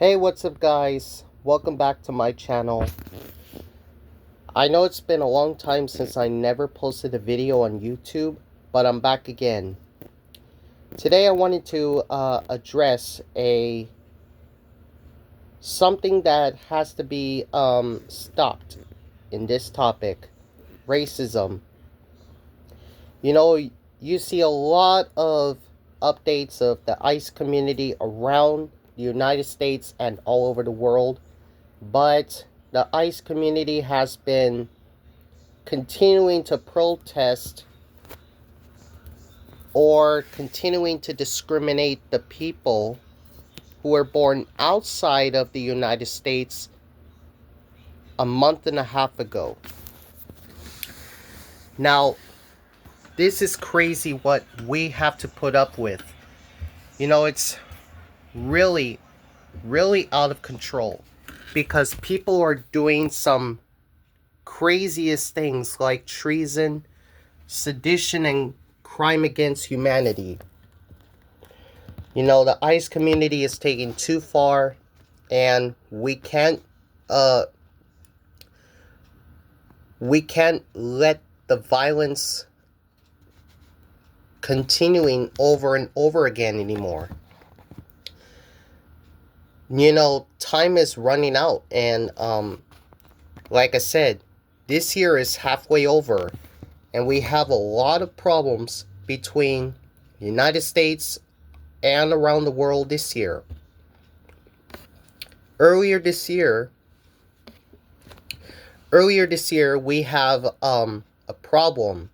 Hey, what's up, guys? Welcome back to my channel. I know it's been a long time since I never posted a video on YouTube, but I'm back again. Today I wanted to address something that has to be stopped in this topic: racism. You know, you see a lot of updates of the ICE community around the United States and all over the world, but the ICE community has been continuing to protest or continuing to discriminate the people who were born outside of the United States a month and a half ago. Now, this is crazy what we have to put up with. You know, it's really, really out of control because people are doing some craziest things like treason, sedition, and crime against humanity. You know, the ICE community is taking too far, and we can't let the violence continuing over and over again anymore. You know, time is running out, and like I said, this year is halfway over, and we have a lot of problems between the United States and around the world this year. Earlier this year, we have a problem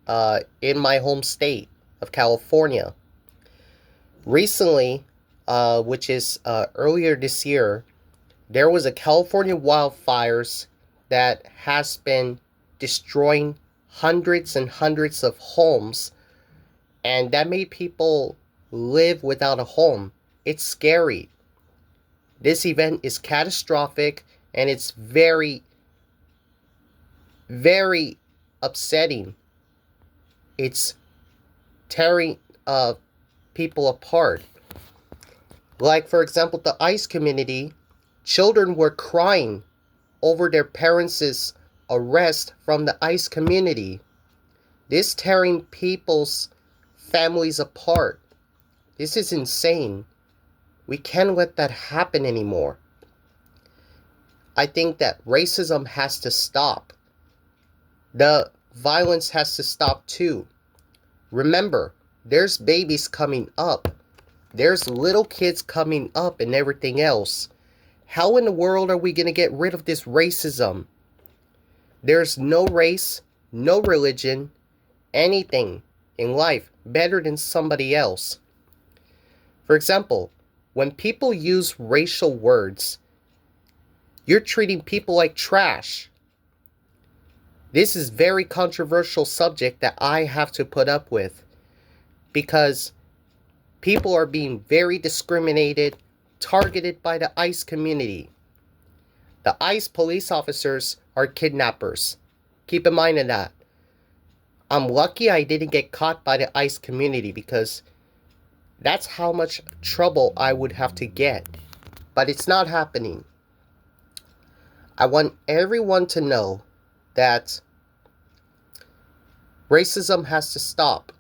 in my home state of California. Recently, which is earlier this year, there was a California wildfires that has been destroying hundreds and hundreds of homes, and that made people live without a home. It's scary. This event is catastrophic, and it's very, very upsetting. It's tearing people apart. Like, for example, the ICE community, children were crying over their parents' arrest from the ICE community. This tearing people's families apart. This is insane. We can't let that happen anymore. I think that racism has to stop. The violence has to stop too. Remember, there's babies coming up. There's little kids coming up and everything else. How in the world are we going to get rid of this racism? There's no race, no religion, anything in life better than somebody else. For example, when people use racial words, you're treating people like trash. This is a very controversial subject that I have to put up with because people are being very discriminated, targeted by the ICE community. The ICE police officers are kidnappers. Keep in mind of that. I'm lucky I didn't get caught by the ICE community because that's how much trouble I would have to get. But it's not happening. I want everyone to know that racism has to stop.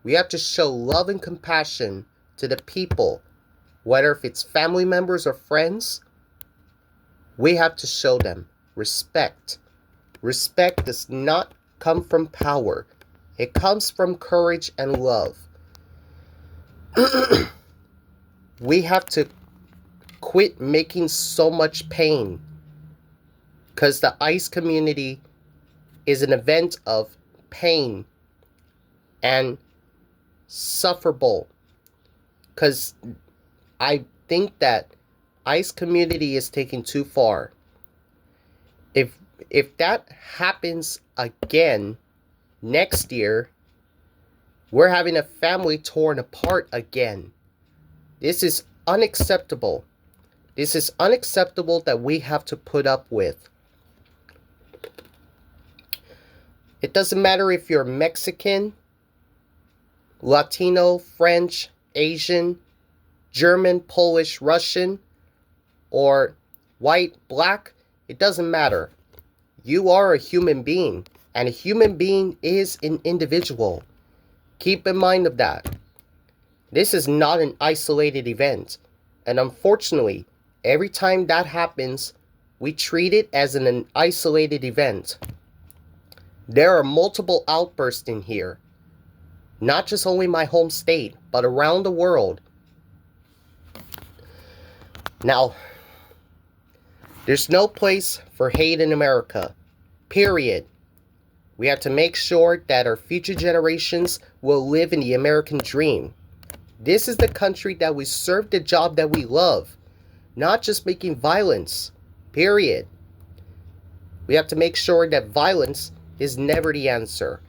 We have to show love and compassion to the people, whether if it's family members or friends. We have to show them respect. Respect does not come from power. It comes from courage and love. We have to quit making so much pain, because the ICE community is an event of pain and sufferable. Because I think that ICE community is taking too far. If that happens again next year, we're having a family torn apart again. This is unacceptable. This is unacceptable that we have to put up with. It doesn't matter if you're Mexican, Latino, French, Asian, German, Polish, Russian, or white, black, it doesn't matter. You are a human being, and a human being is an individual. Keep in mind of that. This is not an isolated event, and unfortunately, every time that happens, we treat it as an isolated event. There are multiple outbursts in here, not just only my home state, but around the world. Now, there's no place for hate in America, period. We have to make sure that our future generations will live in the American dream. This is the country that we serve the job that we love, not just making violence, period. We have to make sure that violence is never the answer.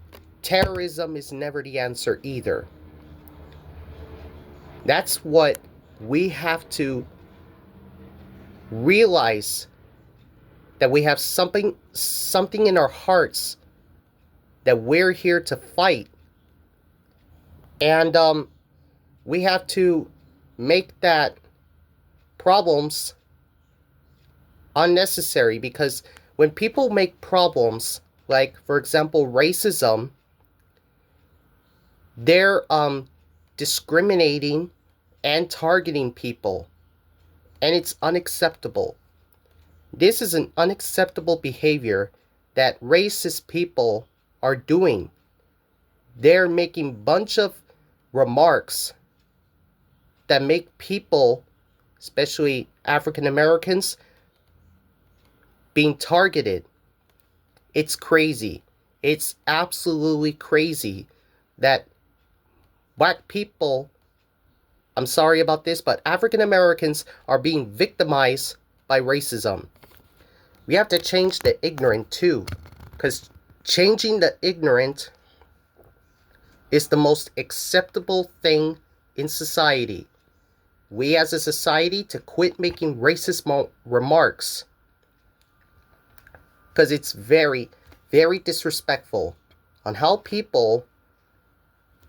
Terrorism is never the answer either. That's what we have to realize, that we have something in our hearts that we're here to fight. And we have to make that problems unnecessary, because when people make problems, like for example racism, they're discriminating and targeting people, and it's unacceptable. This is an unacceptable behavior that racist people are doing. They're making a bunch of remarks that make people, especially African Americans, being targeted. It's crazy. It's absolutely crazy that black people, I'm sorry about this, but African Americans are being victimized by racism. We have to change the ignorant too, because changing the ignorant is the most acceptable thing in society. We as a society to quit making racist remarks, because it's very, very disrespectful on how people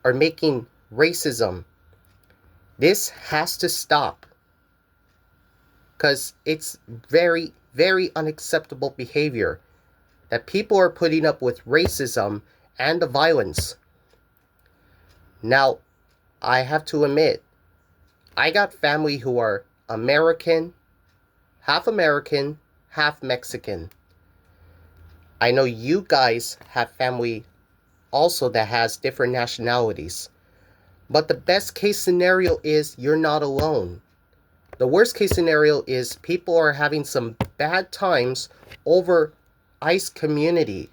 are making racism. This has to stop, because it's very, very unacceptable behavior that people are putting up with racism and the violence. Now, I have to admit, I got family who are American, half Mexican. I know you guys have family also that has different nationalities. But the best case scenario is you're not alone. The worst case scenario is people are having some bad times over ICE community.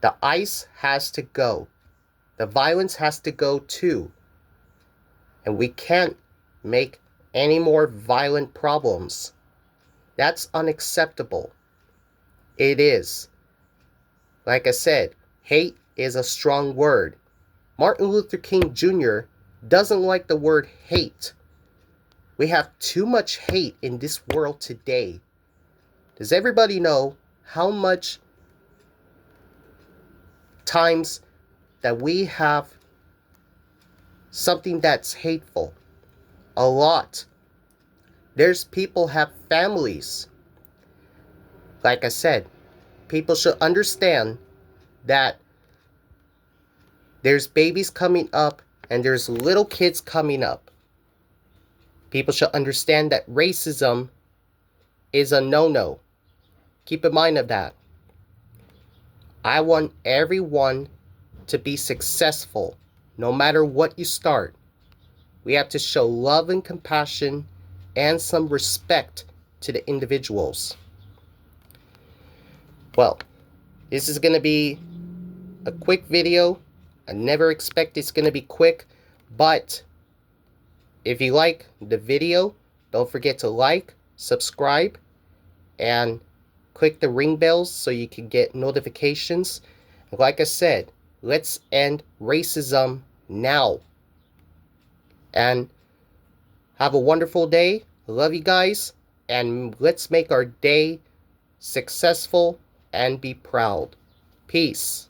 The ICE has to go. The violence has to go too. And we can't make any more violent problems. That's unacceptable. It is. Like I said, hate is a strong word. Martin Luther King Jr. doesn't like the word hate. We have too much hate in this world today. Does everybody know how much times that we have something that's hateful? A lot. There's people have families. Like I said, people should understand that there's babies coming up and there's little kids coming up. People should understand that racism is a no-no. Keep in mind of that. I want everyone to be successful, no matter what you start. We have to show love and compassion and some respect to the individuals. Well, this is going to be a quick video. I never expect it's going to be quick, but if you like the video, don't forget to like, subscribe, and click the ring bells so you can get notifications. Like I said, let's end racism now. And have a wonderful day. Love you guys. And let's make our day successful and be proud. Peace.